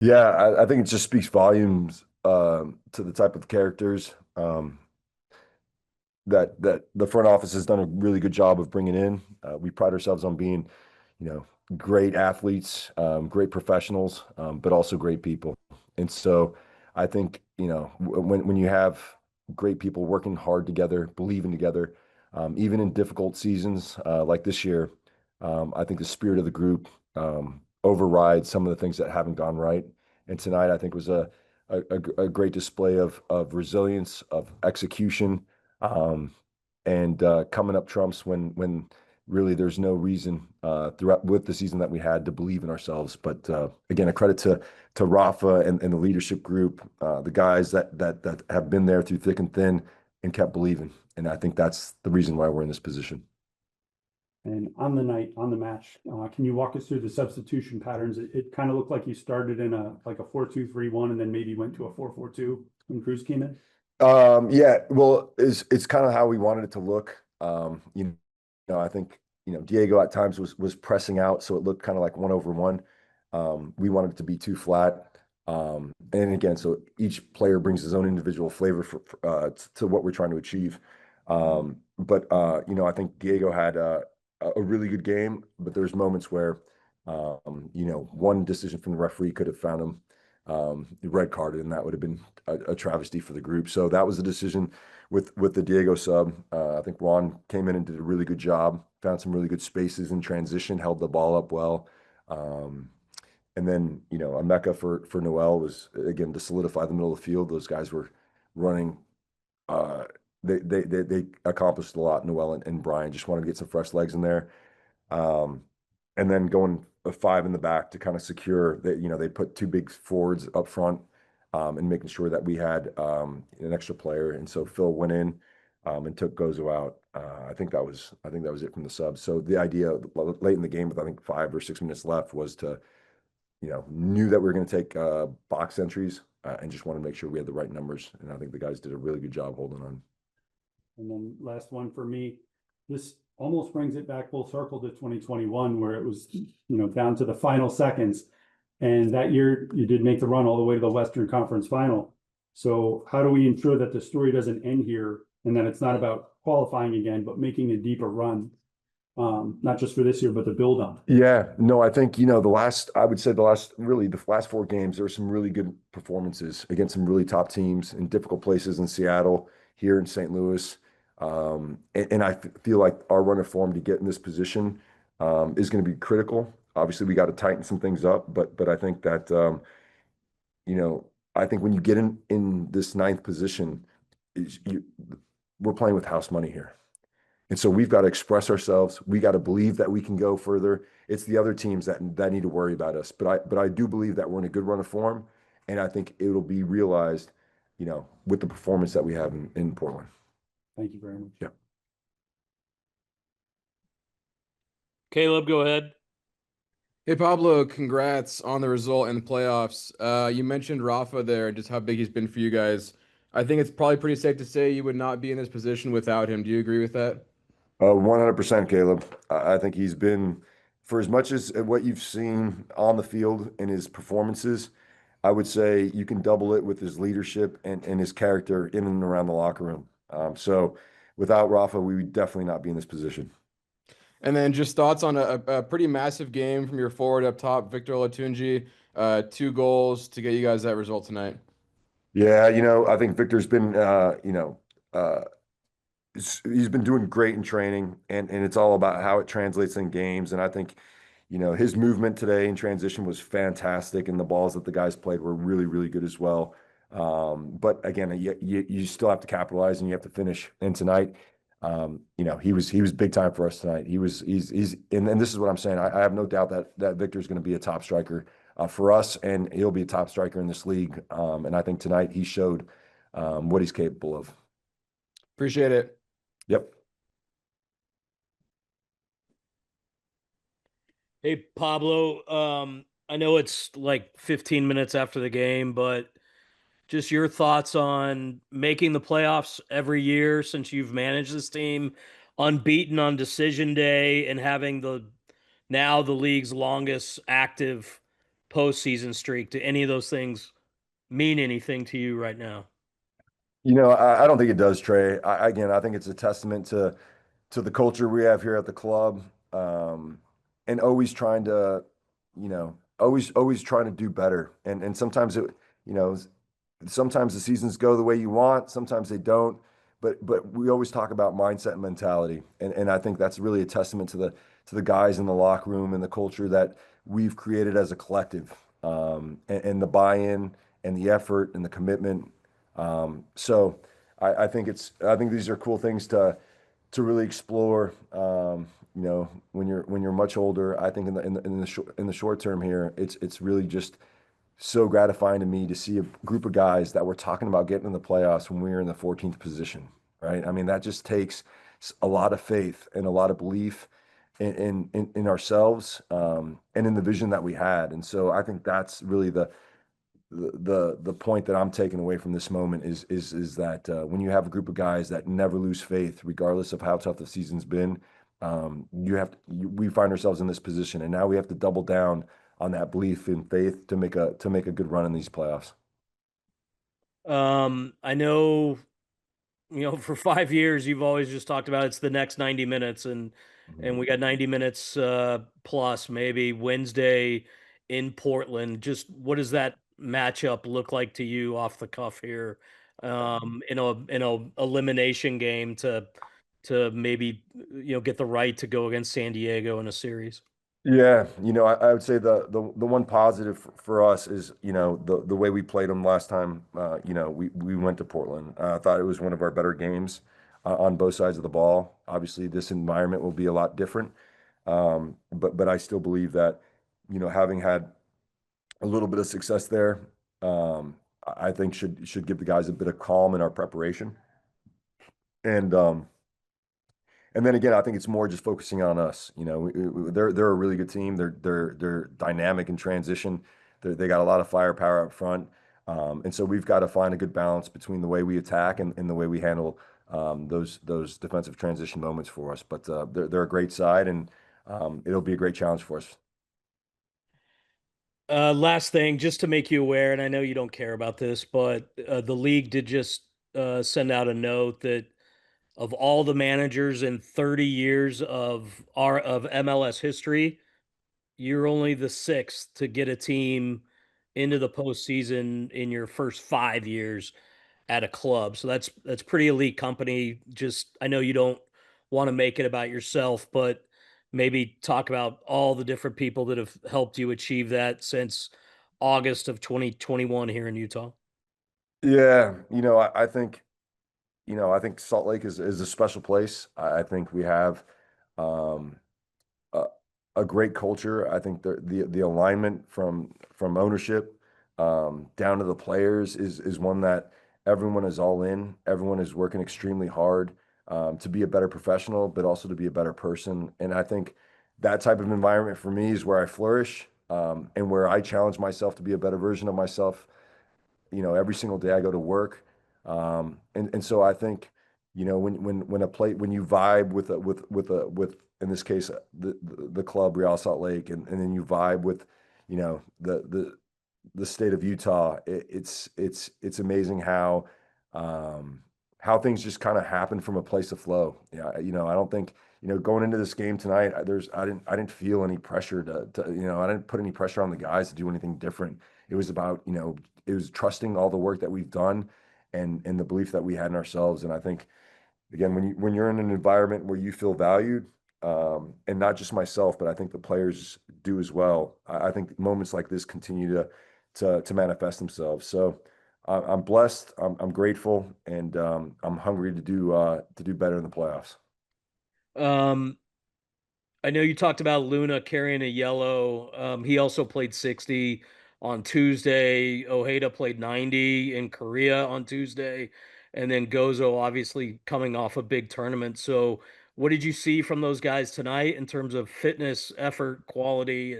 Yeah, I think it just speaks volumes to the type of characters that the front office has done a really good job of bringing in. We pride ourselves on being, you know, great athletes, great professionals, but also great people. And so I think, when you have great people working hard together, believing together, even in difficult seasons like this year, I think the spirit of the group overrides some of the things that haven't gone right. And tonight, I think was a great display of resilience, of execution, um, and coming up trumps when really there's no reason throughout with the season that we had to believe in ourselves. But again, a credit to Rafa and the leadership group, the guys that have been there through thick and thin and kept believing. And I think that's the reason why we're in this position. And on the night, on the match, can you walk us through the substitution patterns? It kind of looked like you started in a 4-2-3-1 and then maybe went to a 4-4-2 when Cruz came in. Yeah, well, it's kind of how we wanted it to look. I think Diego at times was pressing out, so it looked kind of like 1-over-1. We wanted it to be too flat. And again, so each player brings his own individual flavor to what we're trying to achieve. But I think Diego had a really good game, but there's moments where one decision from the referee could have found him red carded, and that would have been a travesty for the group. So that was the decision with the Diego sub. I think Juan came in and did a really good job, found some really good spaces in transition, held the ball up well. And then, a mecca for Noel was again to solidify the middle of the field. Those guys were running. Uh, they accomplished a lot. Noel and Brian just wanted to get some fresh legs in there. Um, and then going a five in the back to kind of secure that, they put two big forwards up front, and making sure that we had an extra player. And so Phil went in and took Gozo out. I think that was it from the sub. So the idea late in the game with I think 5 or 6 minutes left was to, knew that we were going to take box entries, and just wanted to make sure we had the right numbers. And I think the guys did a really good job holding on. And then last one for me, this almost brings it back full circle to 2021, where it was, down to the final seconds. And that year you did make the run all the way to the Western Conference Final. So how do we ensure that the story doesn't end here and that it's not about qualifying again, but making a deeper run, not just for this year, but the build on? Yeah, no, I think, I would say the last 4 games, there were some really good performances against some really top teams in difficult places in Seattle, here in St. Louis. And I feel like our run of form to get in this position is going to be critical. Obviously, we got to tighten some things up, but I think that, you know, I think when you get in this ninth position, is you, we're playing with house money here. And so we've got to express ourselves. We got to believe that we can go further. It's the other teams that need to worry about us. But I do believe that we're in a good run of form, and I think it'll be realized, with the performance that we have in Portland. Thank you very much. Yeah. Caleb, go ahead. Hey Pablo, congrats on the result in the playoffs. You mentioned Rafa there and just how big he's been for you guys. I think it's probably pretty safe to say you would not be in this position without him. Do you agree with that? 100%, Caleb. I think he's been, for as much as what you've seen on the field in his performances, I would say you can double it with his leadership and his character in and around the locker room. So without Rafa, we would definitely not be in this position. And then just thoughts on a pretty massive game from your forward up top, Victor Oltunji, 2 goals to get you guys that result tonight. Yeah, I think Victor's been, uh, he's been doing great in training, and it's all about how it translates in games. And I think, his movement today in transition was fantastic, and the balls that the guys played were really, really good as well. But again, you still have to capitalize and you have to finish. And tonight, he was big time for us tonight. And this is what I'm saying. I have no doubt that Victor's going to be a top striker for us, and he'll be a top striker in this league. And I think tonight he showed what he's capable of. Appreciate it. Yep. Hey, Pablo. I know it's like 15 minutes after the game, but just your thoughts on making the playoffs every year since you've managed this team, unbeaten on decision day, and having now the league's longest active postseason streak. Do any of those things mean anything to you right now? I don't think it does, Trey. Again, I think it's a testament to the culture we have here at the club, and always trying to, always trying to do better. And sometimes you know, sometimes the seasons go the way you want, sometimes they don't. But we always talk about mindset and mentality, and I think that's really a testament to the guys in the locker room and the culture that we've created as a collective, and the buy-in and the effort and the commitment. So I think these are cool things to really explore. When you're much older, I think in the short term here, it's really just so gratifying to me to see a group of guys that were talking about getting in the playoffs when we were in the 14th position, right? I mean, that just takes a lot of faith and a lot of belief in ourselves, and in the vision that we had. And so I think that's really the point that I'm taking away from this moment is that when you have a group of guys that never lose faith, regardless of how tough the season's been, we find ourselves in this position, and now we have to double down on that belief and faith to make a good run in these playoffs. I know, for 5 years you've always just talked about it's the next 90 minutes, and we got 90 minutes plus maybe Wednesday in Portland. Just what does that matchup look like to you off the cuff here, in a elimination game to maybe get the right to go against San Diego in a series? Yeah, I would say the one positive for us is, the way we played them last time. We went to Portland. I thought it was one of our better games on both sides of the ball. Obviously, this environment will be a lot different, but I still believe that, having had a little bit of success there, I think should give the guys a bit of calm in our preparation. And and then again, I think it's more just focusing on us. They're a really good team. They're dynamic in transition. They got a lot of firepower up front, and so we've got to find a good balance between the way we attack and the way we handle those defensive transition moments for us. But they're a great side, and it'll be a great challenge for us. Last thing, just to make you aware, and I know you don't care about this, but the league did just send out a note that of all the managers in 30 years of MLS history, you're only the sixth to get a team into the postseason in your first 5 years at a club. So that's pretty elite company. Just I know you don't want to make it about yourself, but maybe talk about all the different people that have helped you achieve that since August of 2021 here in Utah. Yeah, I think Salt Lake is a special place. I think we have um, a, a great culture. I think the alignment from ownership, down to the players is one that everyone is all in. Everyone is working extremely hard, to be a better professional, but also to be a better person. And I think that type of environment for me is where I flourish, and where I challenge myself to be a better version of myself, every single day I go to work. And so I think, when you vibe with in this case the club Real Salt Lake, and then you vibe with, the state of Utah, it's amazing how things just kind of happen from a place of flow. Yeah, I don't think, going into this game tonight, I didn't feel any pressure I didn't put any pressure on the guys to do anything different. It was about, it was trusting all the work that we've done, and the belief that we had in ourselves. And I think, again, when you're in an environment where you feel valued, and not just myself, but I think the players do as well. I think moments like this continue to manifest themselves. So I'm blessed. I'm grateful, and I'm hungry to do better in the playoffs. Um, I know you talked about Luna carrying a yellow. He also played 60 on Tuesday. Ojeda played 90 in Korea on Tuesday. And then Gozo obviously coming off a big tournament. So what did you see from those guys tonight in terms of fitness, effort, quality,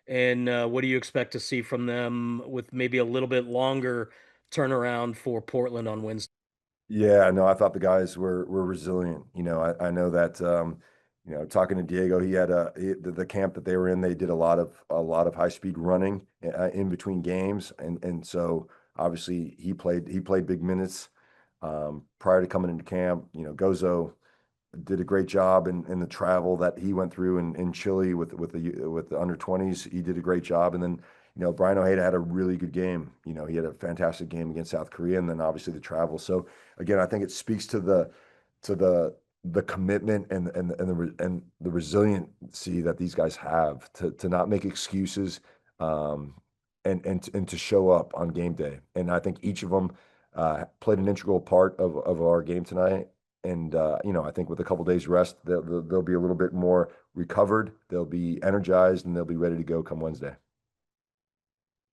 and what do you expect to see from them with maybe a little bit longer turnaround for Portland on Wednesday? Yeah, no, I thought the guys were resilient. I know that, talking to Diego, he had the camp that they were in. They did a lot of high speed running in between games, and so obviously he played big minutes prior to coming into camp. Gozo did a great job in the travel that he went through in Chile with the under 20s. He did a great job, and then Brian Ojeda had a really good game. He had a fantastic game against South Korea, and then obviously the travel. So again, I think it speaks to the commitment and the resiliency that these guys have to not make excuses, and to show up on game day. And I think each of them played an integral part of our game tonight. And I think with a couple days rest, they'll be a little bit more recovered. They'll be energized, and they'll be ready to go come Wednesday.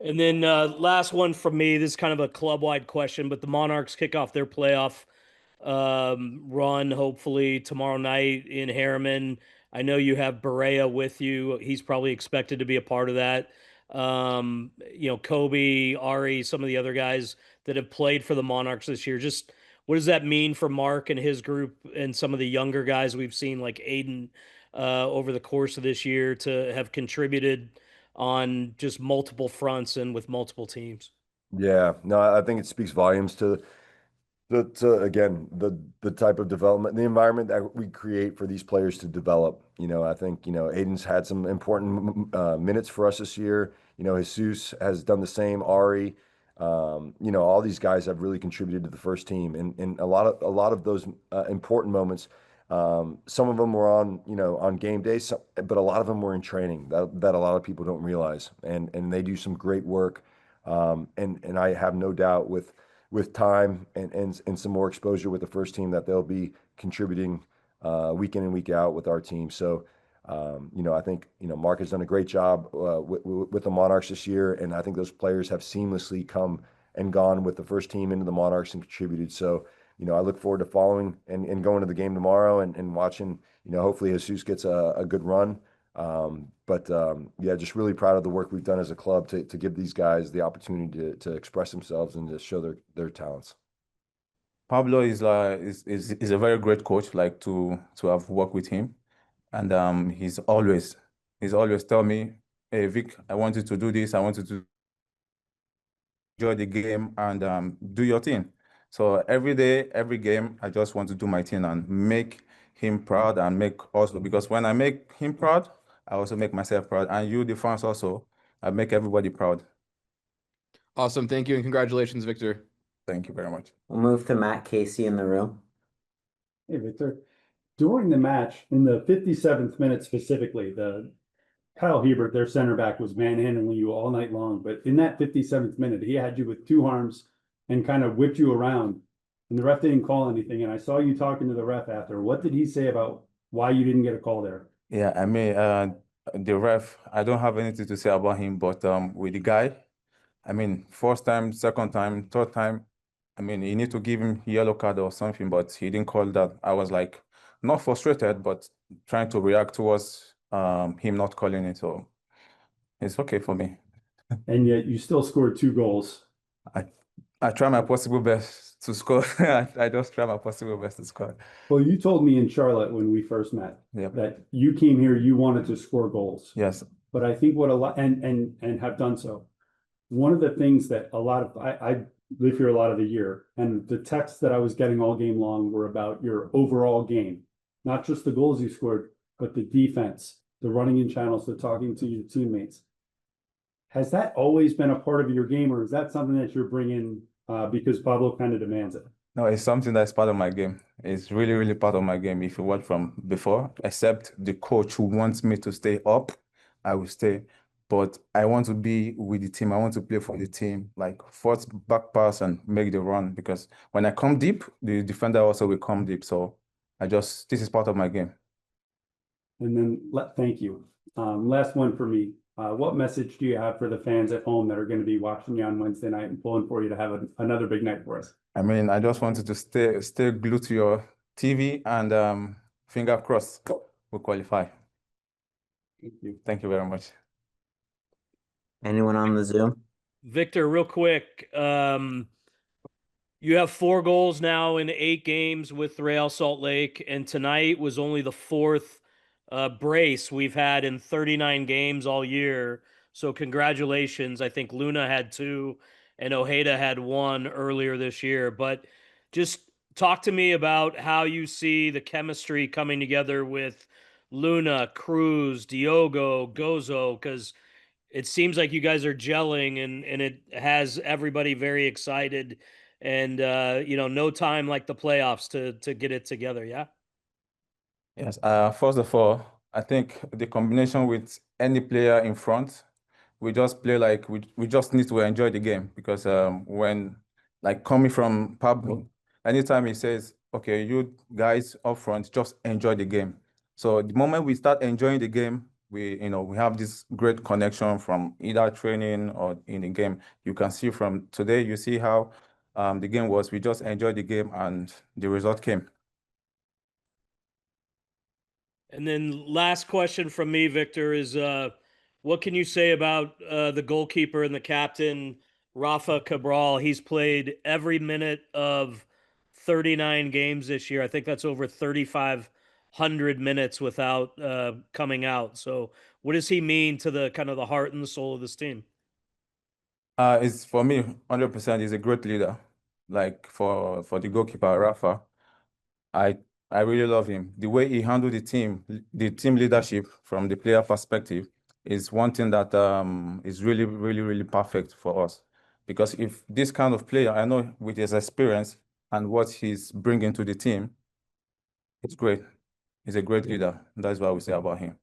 And then last one from me. This is kind of a club-wide question, but the Monarchs kick off their playoff run hopefully tomorrow night in Harriman. I know you have Berea with you. He's probably expected to be a part of that. Kobe, Ari, some of the other guys that have played for the Monarchs this year. Just what does that mean for Mark and his group and some of the younger guys we've seen like Aiden over the course of this year to have contributed on just multiple fronts and with multiple teams? Yeah, no, I think it speaks volumes again the type of development, the environment that we create for these players to develop. I think Aiden's had some important minutes for us this year. Jesus has done the same. Ari, all these guys have really contributed to the first team, and a lot of those important moments. Some of them were on game day, but a lot of them were in training that a lot of people don't realize, and they do some great work. And I have no doubt with time and some more exposure with the first team that they'll be contributing week in and week out with our team. So, I think, Mark has done a great job with the Monarchs this year. And I think those players have seamlessly come and gone with the first team into the Monarchs and contributed. So, I look forward to following and going to the game tomorrow and watching, hopefully Jesus gets a good run. Yeah, just really proud of the work we've done as a club to give these guys the opportunity to express themselves and to show their talents. Pablo is a very great coach, like to have worked with him. And he's always tell me, hey Vic, I want you to do this, I want you to enjoy the game and do your thing. So every day, every game, I just want to do my thing and make him proud and make also, because when I make him proud, I also make myself proud. And you, the fans also, I make everybody proud. Awesome. Thank you. And congratulations, Victor. Thank you very much. We'll move to Matt Casey in the room. Hey, Victor. During the match, in the 57th minute specifically, Kyle Hebert, their center back, was manhandling you all night long. But in that 57th minute, he had you with two arms and kind of whipped you around. And the ref didn't call anything. And I saw you talking to the ref after. What did he say about why you didn't get a call there? Yeah, I mean, the ref, I don't have anything to say about him, but with the guy, I mean, first time, second time, third time, I mean, you need to give him yellow card or something, but he didn't call that. I was like, not frustrated, but trying to react towards him not calling it. So it's okay for me. And yet you still scored 2 goals. I try my possible best to score. I just try my possible best to score. Well, you told me in Charlotte when we first met Yep. that you came here, you wanted to score goals. Yes. But I think what a lot and have done so. One of the things that a lot of I live here a lot of the year, and the texts that I was getting all game long were about your overall game, not just the goals you scored, but the defense, the running in channels, the talking to your teammates. Has that always been a part of your game, or is that something that you're bringing because Pablo kind of demands it? No, it's something that's part of my game. It's really, really part of my game. If you watch from before, except the coach who wants me to stay up, I will stay. But I want to be with the team. I want to play for the team, like first back pass and make the run. Because when I come deep, the defender also will come deep. So this is part of my game. And then thank you. Last one for me. What message do you have for the fans at home that are going to be watching you on Wednesday night and pulling for you to have another big night for us? I mean, I just wanted to stay glued to your TV and finger crossed we'll qualify. Thank you. Thank you very much. Anyone on the Zoom? Victor, real quick, you have 4 goals now in 8 games with Real Salt Lake, and tonight was only the 4th brace we've had in 39 games all year. So congratulations. I think Luna had 2 and Ojeda had 1 earlier this year. But just talk to me about how you see the chemistry coming together with Luna, Cruz, Diogo, Gozo, because it seems like you guys are gelling and it has everybody very excited and no time like the playoffs to get it together. Yeah. Yes. First of all, I think the combination with any player in front, we just play like we just need to enjoy the game because when like coming from Pablo, anytime he says, okay, you guys up front, just enjoy the game. So the moment we start enjoying the game, we have this great connection from either training or in the game. You can see from today, you see how the game was. We just enjoyed the game and the result came. And then last question from me, Victor, is what can you say about the goalkeeper and the captain, Rafa Cabral? He's played every minute of 39 games this year. I think that's over 3,500 minutes without coming out. So what does he mean to the kind of the heart and the soul of this team? It's for me, 100%. He's a great leader. Like for the goalkeeper, Rafa, I I really love him. The way he handled the team leadership from the player perspective is one thing that is really, really, really perfect for us. Because if this kind of player, I know with his experience and what he's bringing to the team, it's great. He's a great leader. That's what we say about him.